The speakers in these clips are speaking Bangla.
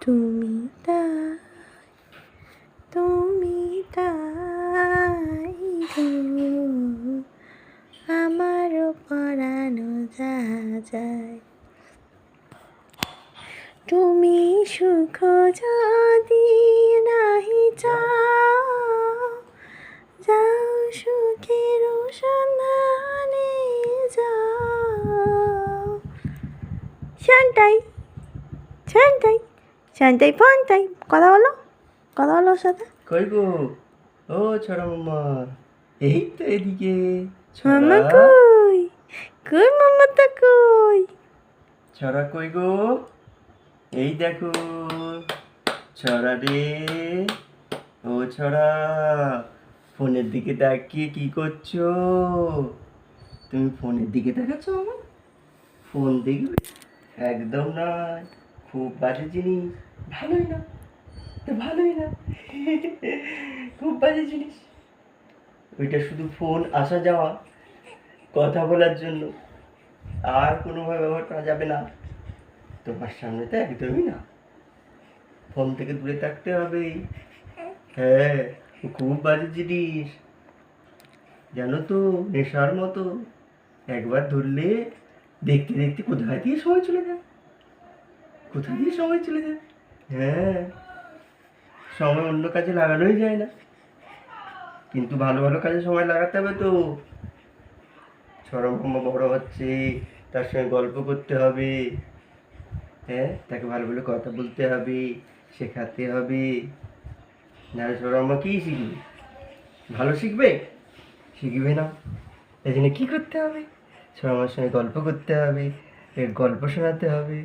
তুমি তাই, তুমি তাই গো, আমারও পরানো যায়। তুমি সুখ যদি নাহি চাও, যাও সুখের সন্ধানে যাও। শান্তাই শান্তাই শান্তাই ফন্তাই, কথা বলো ওর সাথে। কই গো, ও ছড়া মামা, এই তো এদিকে। মামা ছড়া, কই? কই মামাটা কই? ছড়া কই গো, এই দেখো ছড়া রে। ও ছড়া, ফোনের দিকে তাকিয়ে কি করছো? তুমি ফোনের দিকে তাকাচ্ছ মামা? ফোন দেখবে? একদম নয়, খুব বাজে জিনিস। ভালোই না, তো ভালোই না। খুব বাজে জিনিস ওইটা, শুধু ফোন আসা যাওয়া, কথা বলার জন্য, আর কোনোভাবে ব্যবহার করা যাবে না। তোমার সামনে তো একদমই না, ফোন থেকে দূরে থাকতে হবে। হ্যাঁ, খুব বাজে জিনিস, জানো তো, নেশার মতো। একবার ধরলে দেখতে দেখতে কোথায় দিয়ে সময় চলে যায়, কোথায় দিয়ে সময় চলে যায়। হ্যাঁ, সময় অন্য কাজে লাগানোই যায় না, কিন্তু ভালো ভালো কাজে সময় লাগাতে হবে তো। সরম বড় হচ্ছে, তার সঙ্গে গল্প করতে হবে। হ্যাঁ, তাকে ভালো ভালো কথা বলতে হবে, শেখাতে হবে। না সরম্মা কি শিখবে? ভালো শিখবে? শিখবে না। এই জন্য কী করতে হবে? সরম্মার সঙ্গে গল্প করতে হবে, গল্প শোনাতে হবে,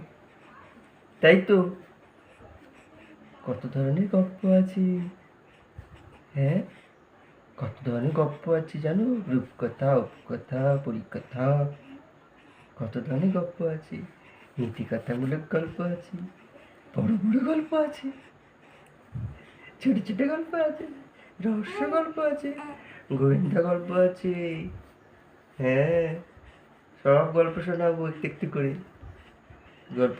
তাই তো। কত ধরনের গল্প আছে, হ্যাঁ, কত ধরনের গল্প আছে জানো? রূপকথা, উপকথা, পরিকথা, কত ধরনের গল্প আছে। নীতিকথামূলক গল্প আছে, বড় বড় গল্প আছে, ছোট ছোট গল্প আছে, রহস্য গল্প আছে, গোয়েন্দা গল্প আছে। হ্যাঁ, সব গল্প শোনাবো একটু একটু করে। গল্প